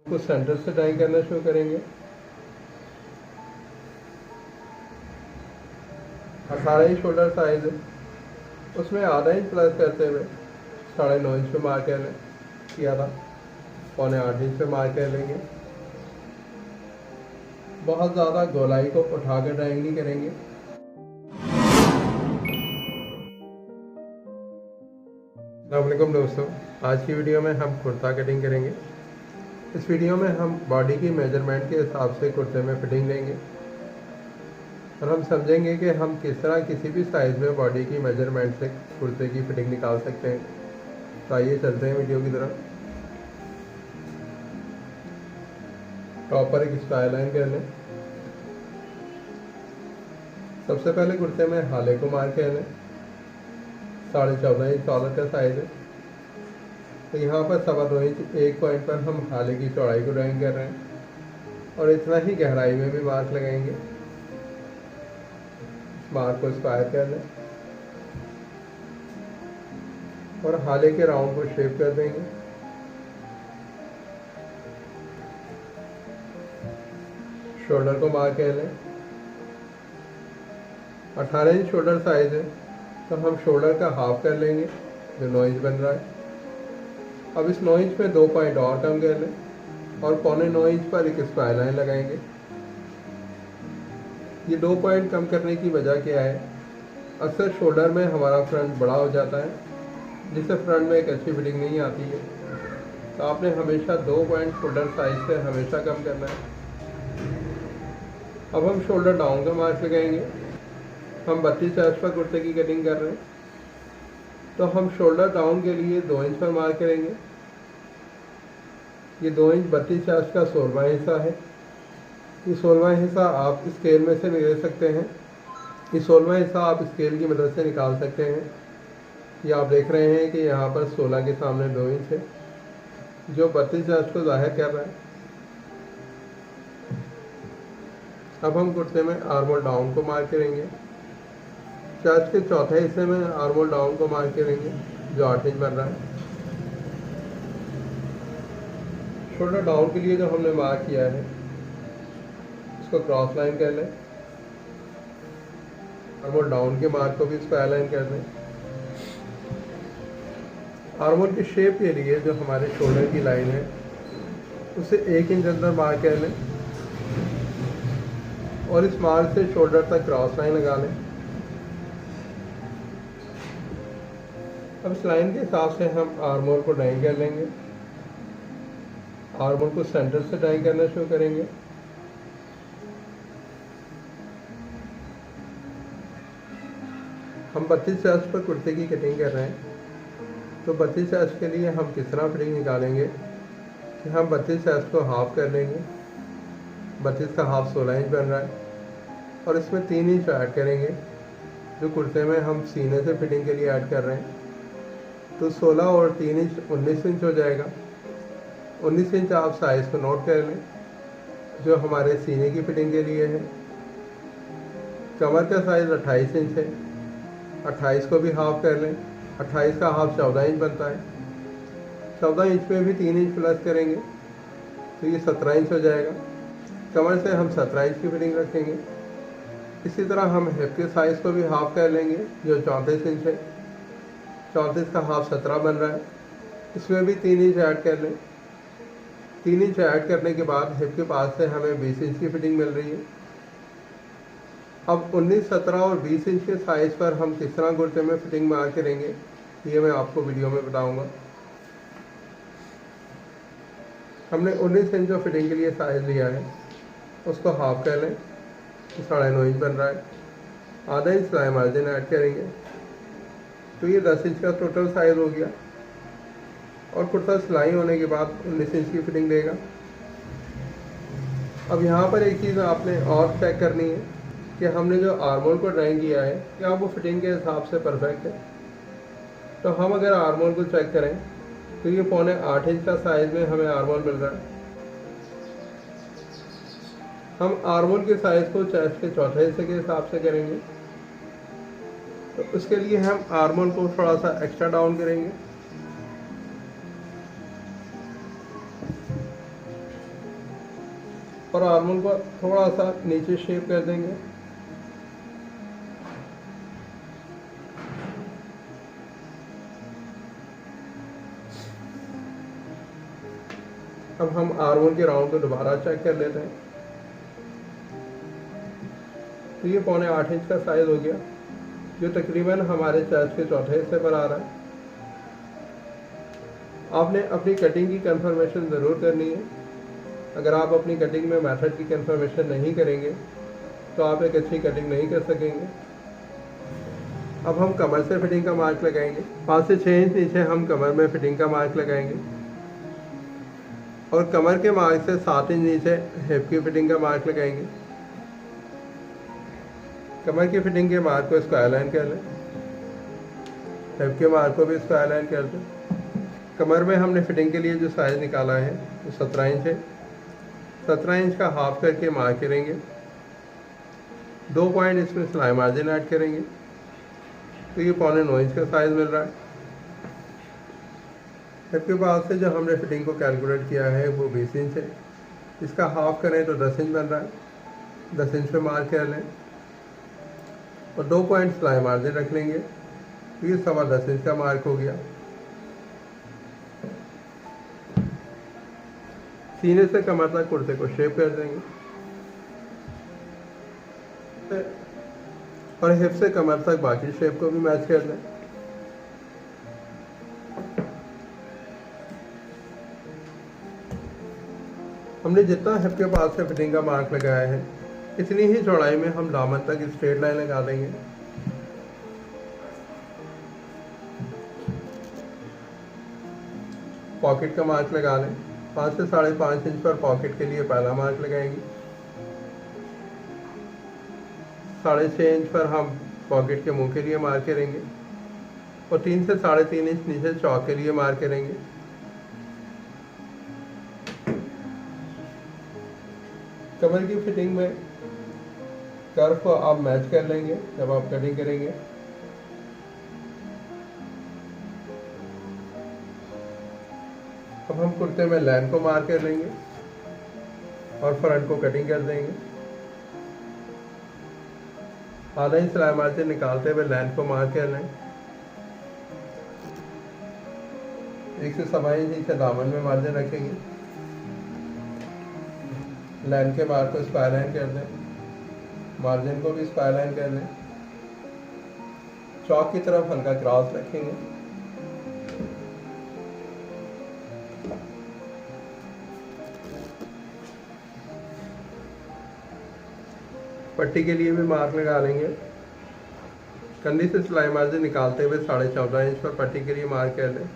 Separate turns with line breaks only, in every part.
को सेंटर से टाई करना शुरू करेंगे। 18 इंच शोल्डर साइज है, उसमें आधा इंच प्लस करते हुए 9.5 इंच पे मार्क कर लें, किया था 7.25 इंच पे मार्क कर लेंगे। बहुत ज़्यादा गोलाई को उठाकर ड्राइंग नहीं करेंगे। अस्सलामुअलैकुम दोस्तों, आज की वीडियो में हम कुर्ता कटिंग करेंगे। इस वीडियो में हम बॉडी की मेजरमेंट के हिसाब से कुर्ते में फिटिंग लेंगे और हम समझेंगे कि हम किस तरह किसी भी साइज़ में बॉडी की मेजरमेंट से कुर्ते की फिटिंग निकाल सकते हैं। तो आइए चलते हैं वीडियो की तरफ। टॉप पर एक स्टाइल लाइन कर लें। सबसे पहले कुर्ते में हाले को मार्क कर लें। 14.5 इंच कॉलर का साइज है, तो यहाँ पर 2.25 इंच एक पॉइंट पर हम हाले की चौड़ाई को ड्राइंग कर रहे हैं और इतना ही गहराई में भी मार्क लगाएंगे। मार्क को स्क्वायर कर लें और हाले के राउंड को शेप कर देंगे। शोल्डर को मार्क कर लें। 18 इंच शोल्डर साइज है, तो हम शोल्डर का हाफ कर लेंगे जो 9 इंच बन रहा है। अब इस 9 इंच में 2 पॉइंट और कम कर लें और 0.25 इंच पर एक स्क्वायर लाइन लगाएंगे। ये 2 पॉइंट कम करने की वजह क्या है? अक्सर शोल्डर में हमारा फ्रंट बड़ा हो जाता है, जिससे फ्रंट में एक अच्छी फिटिंग नहीं आती है। तो आपने हमेशा 2 पॉइंट शोल्डर साइज से हमेशा कम करना है। अब हम शोल्डर डाउन का मार्क लगाएंगे। हम 32 इंच पर कुर्ते की कटिंग कर रहे हैं, तो हम शोल्डर डाउन के लिए 2 इंच पर मार्क करेंगे। ये 2 इंच 32 इंच का 16वां हिस्सा है। ये 16वां हिस्सा आप स्केल में से भी ले सकते हैं। ये 16वां हिस्सा आप स्केल की मदद से निकाल सकते हैं। ये आप देख रहे हैं कि यहाँ पर 16 के सामने 2 इंच है, जो 32 इंच को जाहिर कर रहा है। अब हम कुर्ते में आर्मोल डाउन को मार्क करेंगे। चेस्ट के चौथे हिस्से में आर्मोल डाउन को मार्क करेंगे जो 8 इंच बन रहा है। शोल्डर डाउन के लिए जो हमने मार्क किया है उसको क्रॉस लाइन कर लें। आर्मोल डाउन के मार्क को भी स्क्वायर लाइन कर दें। आर्मोल की शेप के लिए जो हमारे शोल्डर की लाइन है उसे 1 इंच अंदर मार्क कर लें और इस मार्क से शोल्डर तक क्रॉस लाइन लगा लें। अब इस लाइन के हिसाब से हम आर्मोल को ड्राइंग कर लेंगे। आर्मोल को सेंटर से ड्राइंग करना शुरू करेंगे। हम 32 इंच पर कुर्ते की कटिंग कर रहे हैं, तो 32 इंच के लिए हम किस तरह फिटिंग निकालेंगे कि हम 32 इंच को हाफ कर लेंगे। 32 का हाफ 16 इंच बन रहा है और इसमें 3 इंच ऐड करेंगे जो कुर्ते में हम सीने से फिटिंग के लिए ऐड कर रहे हैं। तो 16 और 3 इंच 19 इंच हो जाएगा। 19 इंच आप साइज़ को नोट कर लें जो हमारे सीने की फिटिंग के लिए है। कमर का साइज़ 28 इंच है, 28 को भी हाफ कर लें। 28 का हाफ 14 इंच बनता है। 14 इंच में भी 3 इंच प्लस करेंगे तो ये 17 इंच हो जाएगा। कमर से हम 17 इंच की फिटिंग रखेंगे। इसी तरह हम हिप के साइज़ को भी हाफ कर लेंगे जो 34 इंच है। 34 का हाफ 17 बन रहा है, इसमें भी 3 इंच ऐड कर लें। 3 इंच ऐड करने के बाद हिप के पास से हमें 20 इंच की फिटिंग मिल रही है। अब 19, 17 और 20 इंच के साइज़ पर हम किस तरह कुर्ते में फिटिंग मार्क करेंगे ये मैं आपको वीडियो में बताऊंगा। हमने 19 इंच जो फिटिंग के लिए साइज़ लिया है उसको हाफ कर लें, 9.5 इंच बन रहा है। आधा इंच सिलाई मार्जिन ऐड करेंगे तो ये 10 इंच का टोटल साइज़ हो गया और कुर्ता सिलाई होने के बाद 19 इंच की फिटिंग देगा। अब यहाँ पर एक चीज़ आपने और चेक करनी है कि हमने जो आर्मोल को ड्राइंग किया है क्या वो फिटिंग के हिसाब से परफेक्ट है। तो हम अगर आर्मोल को चेक करें तो ये 7.25 इंच का साइज़ में हमें आर्मोल मिल रहा है। हम आर्मोल के साइज़ को चेस्ट के चौथे हिस्से के हिसाब से करेंगे, तो उसके लिए हम आर्मोल को थोड़ा सा एक्स्ट्रा डाउन करेंगे। और आर्मोल को थोड़ा सा नीचे शेप कर देंगे। अब हम आर्मोल के राउंड को दोबारा चेक कर लेते हैं। तो ये 7.25 इंच का साइज हो गया, जो तकरीबन हमारे चेस्ट के चौथे हिस्से पर आ रहा है। आपने अपनी कटिंग की कंफर्मेशन ज़रूर करनी है। अगर आप अपनी कटिंग में मेथड की कंफर्मेशन नहीं करेंगे तो आप एक अच्छी कटिंग नहीं कर सकेंगे। अब हम कमर से फिटिंग का मार्क लगाएंगे। 5 से 6 इंच नीचे हम कमर में फिटिंग का मार्क लगाएंगे और कमर के मार्क से 7 इंच नीचे हिप की फिटिंग का मार्क लगाएंगे। कमर की फिटिंग के मार्क को स्क्वायर लाइन कर लें, हिप के मार्क को भी स्क्वायर लाइन कर दें। कमर में हमने फिटिंग के लिए जो साइज़ निकाला है वो 17 इंच है। 17 इंच का हाफ करके मार्क करेंगे। 2 पॉइंट इसमें सिलाई मार्जिन ऐड करेंगे, तो ये 8.25 इंच का साइज़ मिल रहा है। हिप के बाद से जो हमने फिटिंग को कैलकुलेट किया है वो 20 इंच है। इसका हाफ करें तो 10 इंच बन रहा है। 10 इंच पे मार्क कर लें और 2 पॉइंट सिलाई मार्जिन रख लेंगे, तो ये 10.25 इंच का मार्क हो गया। सीने से कमर तक कुर्ते को शेप कर देंगे और हिप से कमर तक बाकी शेप को भी मैच कर दें। हमने जितना हिप के पास से फिटिंग का मार्क लगाया है इतनी ही चौड़ाई में हम दामन तक स्ट्रेट लाइन लगा देंगे। पॉकेट का मार्क लगा लें। 5 से 5.5 इंच पर पॉकेट के लिए पहला मार्क लगाएंगे। 6.5 इंच पर हम पॉकेट के मुंह के लिए मार्क करेंगे और 3 से 3.5 इंच नीचे चौक के लिए मार्क करेंगे। कमर की फिटिंग में कर्व को आप मैच कर लेंगे जब आप कटिंग करेंगे। अब हम कुर्ते में लाइन को मार्क कर लेंगे और फ्रंट को कटिंग कर देंगे। आधा इंच सिलाई मार्जिन निकालते हुए लाइन को मार्क कर लें। 1 से 1.25 इंच नीचे दामन में मार्जिन रखेंगे। लाइन के मार्क को स्क्वायर लाइन कर दें, मार्जिन को भी स्क्वायर लाइन कर लें। चौक की तरफ हल्का क्रॉस रखेंगे। पट्टी के लिए भी मार्क लगा लेंगे। कंधी से सिलाई मार्जिन निकालते हुए 14.5 इंच पर पट्टी के लिए मार्क कर लें।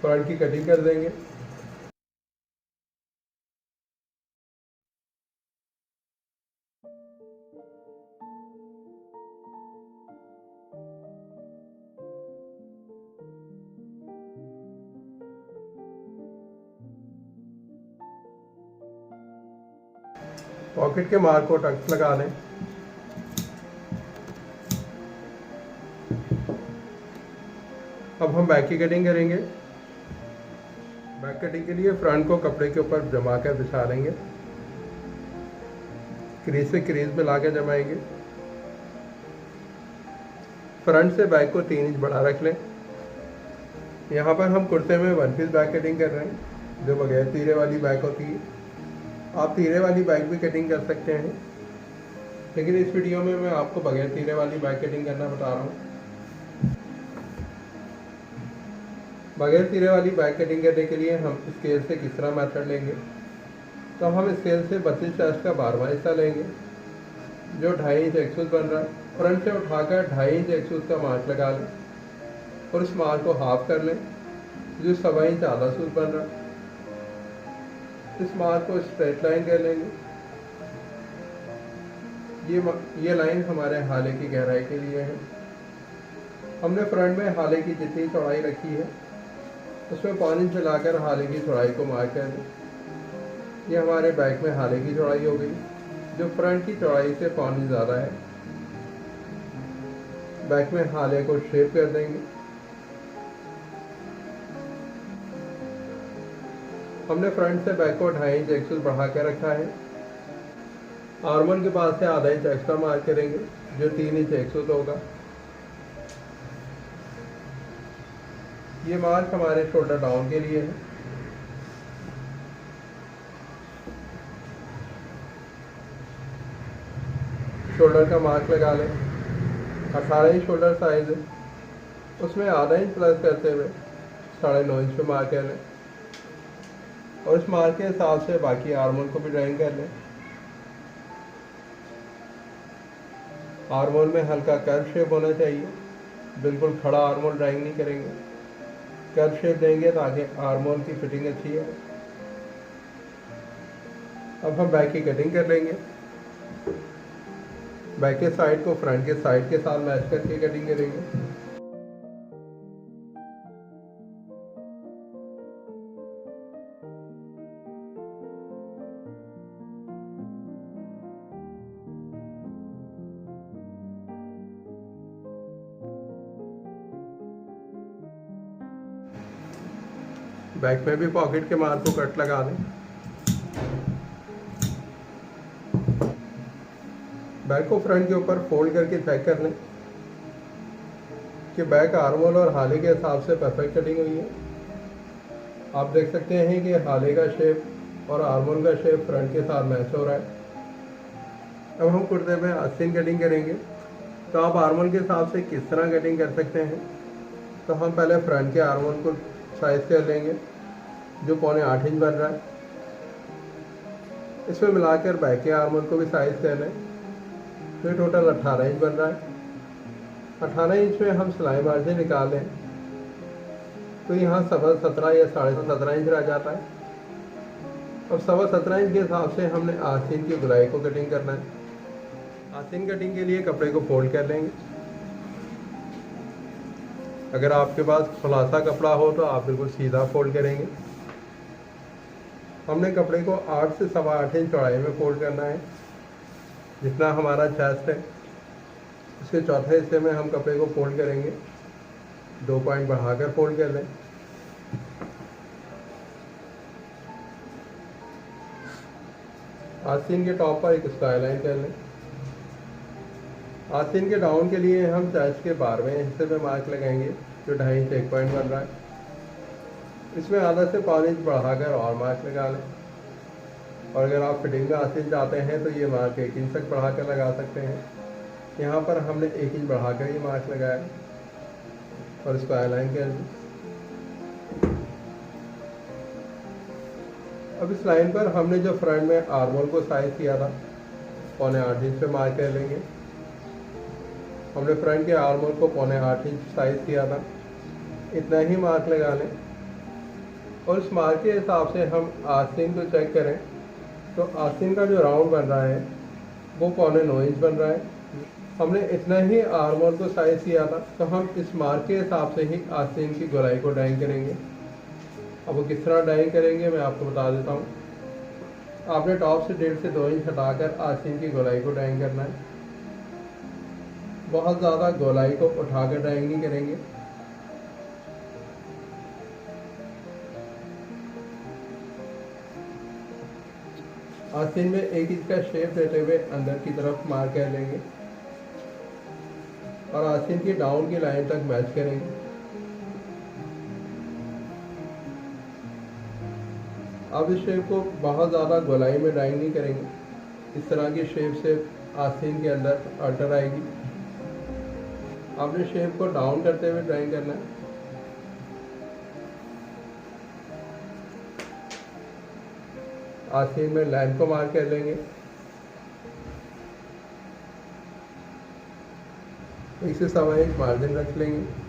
फ्रंट की कटिंग कर देंगे। पॉकेट के मार्क को टक्स लगा लें। अब हम बैक की कटिंग करेंगे। बैक कटिंग के लिए फ्रंट को कपड़े के ऊपर जमा कर बिछा लेंगे। क्रीज से क्रीज मिला के जमाएंगे। फ्रंट से बैक को 3 इंच बढ़ा रख लें। यहाँ पर हम कुर्ते में 1 पीस बैक कटिंग कर रहे हैं जो बगैर तीरे वाली बैक होती है। आप तीरे वाली बैक भी कटिंग कर सकते हैं, लेकिन इस वीडियो में मैं आपको बगैर तीरे वाली बैक कटिंग करना बता रहा हूँ। बगैर तीरे वाली बैक कटिंग करने के लिए हम स्केल से किस तरह मेथड लेंगे, तो हम स्केल से 32 चेस्ट का 12वां हिस्सा लेंगे जो 2.5 इंच एक्सूस बन रहा है। फ्रंट से उठाकर 2.5 इंच एक्सूस का मार्क लगा लें और इस मार्क को हाफ कर लें जो 1.25 इंच आधा सूस बन रहा है। इस मार्क को स्ट्रेट लाइन कर लेंगे। ये लाइन हमारे हाले की गहराई के लिए है। हमने फ्रंट में हाले की जितनी चौड़ाई रखी है उसमें 5 इंच मिलाकर हाले की चौड़ाई को मार्क कर दें। ये हमारे बैक में हाले की चौड़ाई हो गई जो फ्रंट की चौड़ाई से 5 इंच ज़्यादा है। बैक में हाले को शेप कर देंगे। हमने फ्रंट से बैक को 2.5 इंच एक्सेल बढ़ा के रखा है। आर्मोल के पास से आधा इंच एक्स्ट्रा मार्क करेंगे जो 3 इंच एक्सेल होगा। ये मार्क हमारे शोल्डर डाउन के लिए है। शोल्डर का मार्क लगा लें। 18 इंच शोल्डर साइज है, उसमें आधा इंच प्लस करते हुए 9.5 इंच पे मार्क कर लें और इस मार्क के हिसाब से बाकी आर्मोल को भी ड्राइंग कर लें। आर्मोल में हल्का कर्व शेप होना चाहिए, बिल्कुल खड़ा आर्मोल ड्राइंग नहीं करेंगे, कर्व शेप देंगे ताकि आर्मोल की फिटिंग अच्छी है। अब हम बैक की कटिंग कर लेंगे। बैक के साइड को फ्रंट के साइड के साथ मैच करके कटिंग करेंगे। बैक में भी पॉकेट के मार्क को कट लगा दें। बैक को फ्रंट के ऊपर फोल्ड करके चेक कर लें कि बैक आर्मोल और हाले के हिसाब से परफेक्ट कटिंग हुई है। आप देख सकते हैं कि हाले का शेप और आर्मोल का शेप फ्रंट के साथ मैच हो रहा है। अब हम कुर्ते में आस्तीन कटिंग करेंगे, तो आप आर्मोल के हिसाब से किस तरह कटिंग कर सकते हैं। तो हम पहले फ्रंट के आर्मोल को साइज कर लेंगे जो 7.25 इंच बन रहा है। इसमें मिलाकर बैक के आर्मोल को भी साइज कर लें, तो ये टोटल 18 इंच बन रहा है। 18 इंच में हम सिलाई मार्जिन निकालें तो यहाँ 17.5 या 17.5 इंच रह जाता है। अब 17.5 इंच के हिसाब से हमने आस्तीन की गोलाई को कटिंग करना है। आस्तीन कटिंग के लिए कपड़े को फोल्ड कर लेंगे। अगर आपके पास खुलासा कपड़ा हो तो आप बिल्कुल सीधा फोल्ड करेंगे। हमने कपड़े को 8 से 8.25 इंच चौड़ाई में फोल्ड करना है। जितना हमारा चेस्ट है उसके चौथे हिस्से में हम कपड़े को फोल्ड करेंगे। 2 पॉइंट बढ़ाकर फोल्ड कर लें। आस्तीन के टॉप पर एक स्काई लाइन कर लें। आस्तीन के डाउन के लिए हम चेस्ट के 12वें हिस्से में मार्क लगाएंगे जो 2.5 इंच एक पॉइंट बन रहा है। इसमें आधा से 5 इंच बढ़ाकर और मार्क लगा लें। और अगर आप फिटिंग में आस्तीन चाहते हैं तो ये मार्क 1 इंच तक बढ़ाकर लगा सकते हैं। यहाँ पर हमने 1 इंच बढ़ाकर ये मार्क लगाया और इसको अलाइन कर दी। अब इस लाइन पर हमने जो फ्रंट में आर्मोल को साइज किया था 7.25 इंच पे मार्क कर लेंगे। हमने फ्रंट के आर्मोल को 7.25 इंच साइज किया था, इतना ही मार्क लगा लें। और इस मार्क के हिसाब से हम आस्तीन को चेक करें तो आस्तीन का जो राउंड बन रहा है वो 9.25 इंच बन रहा है। हमने इतना ही आर्मोल को साइज किया था, तो हम इस मार्क के हिसाब से ही आस्तीन की गोलाई को ड्राइंग करेंगे। अब वो किस तरह ड्राइंग करेंगे मैं आपको बता देता हूँ। आपने टॉप से 1.5 से 2 इंच हटाकर आस्तीन की गोलाई को ड्राइंग करना है। बहुत ज़्यादा गोलाई को उठाकर ड्राइंग नहीं करेंगे। आस्तीन में 1 इंच का शेप देते हुए अंदर की तरफ मार्क कर लेंगे और आस्तीन की डाउन की लाइन तक मैच करेंगे। अब इस शेप को बहुत ज़्यादा गोलाई में ड्राइंग नहीं करेंगे। इस तरह की शेप से आस्तीन के अंदर अल्टर आएगी। आपने शेप को डाउन करते हुए ड्राइंग करना है। आस्तीन में लाइन को मार्क कर लेंगे। 1 से 1.25 इंच मार्जिन रख लेंगे।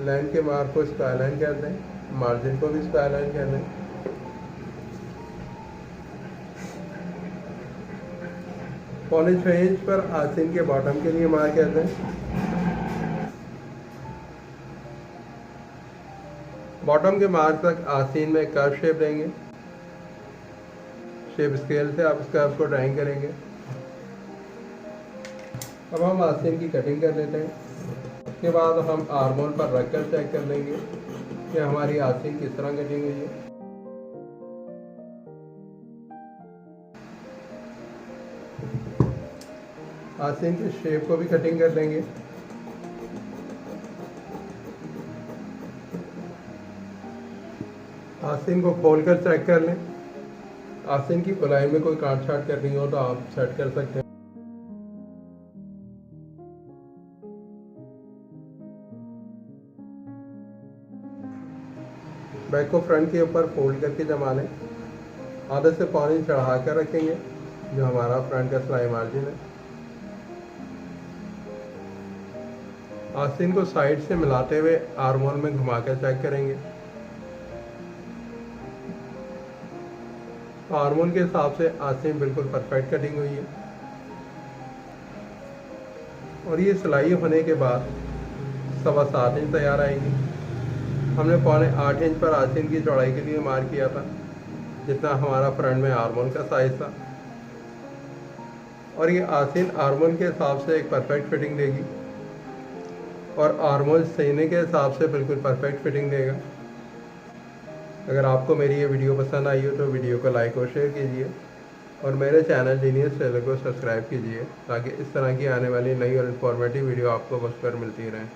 लाइन के मार्क को इसको अलाइन कर दें, मार्जिन को भी इसको अलाइन कर दें। पौने 6 इंच पर आस्तीन के बॉटम के लिए मार्क कर दें। बॉटम के मार्क तक आस्तीन में कर्व शेप देंगे। शेप स्केल से आप इस कर्व को ड्राइंग करेंगे। अब हम आस्तीन की कटिंग कर लेते हैं। उसके बाद हम आर्मोल पर रख कर चेक कर लेंगे कि हमारी आस्तीन किस तरह कटिंग हुई है। आस्तीन के शेप को भी कटिंग कर लेंगे। आस्तीन को खोल कर चेक कर लें। आस्तीन की गोलाई में कोई काट छाट करनी हो तो आप सेट कर सकते हैं। बैक को फ्रंट के ऊपर फोल्ड करके जमा लें। आधे से पौने इंच चढ़ा कर रखेंगे जो हमारा फ्रंट का सिलाई मार्जिन है। आस्तीन को साइड से मिलाते हुए आर्मोल में घुमाकर चेक करेंगे। आर्मोल के हिसाब से आस्तीन बिल्कुल परफेक्ट कटिंग हुई है और ये सिलाई होने के बाद 7.25 इंच तैयार आएगी। हमने 7.25 इंच पर आस्तीन की चौड़ाई के लिए मार्क किया था, जितना हमारा फ्रंट में आर्मोल का साइज था। और ये आस्तीन आर्मोल के हिसाब से एक परफेक्ट फिटिंग देगी और आर्मोल सीने के हिसाब से बिल्कुल परफेक्ट फिटिंग देगा। अगर आपको मेरी ये वीडियो पसंद आई हो तो वीडियो को लाइक और शेयर कीजिए और मेरे चैनल जीनियस टेलर को सब्सक्राइब कीजिए ताकि इस तरह की आने वाली नई और इन्फॉर्मेटिव वीडियो आपको वक्त पर मिलती रहें।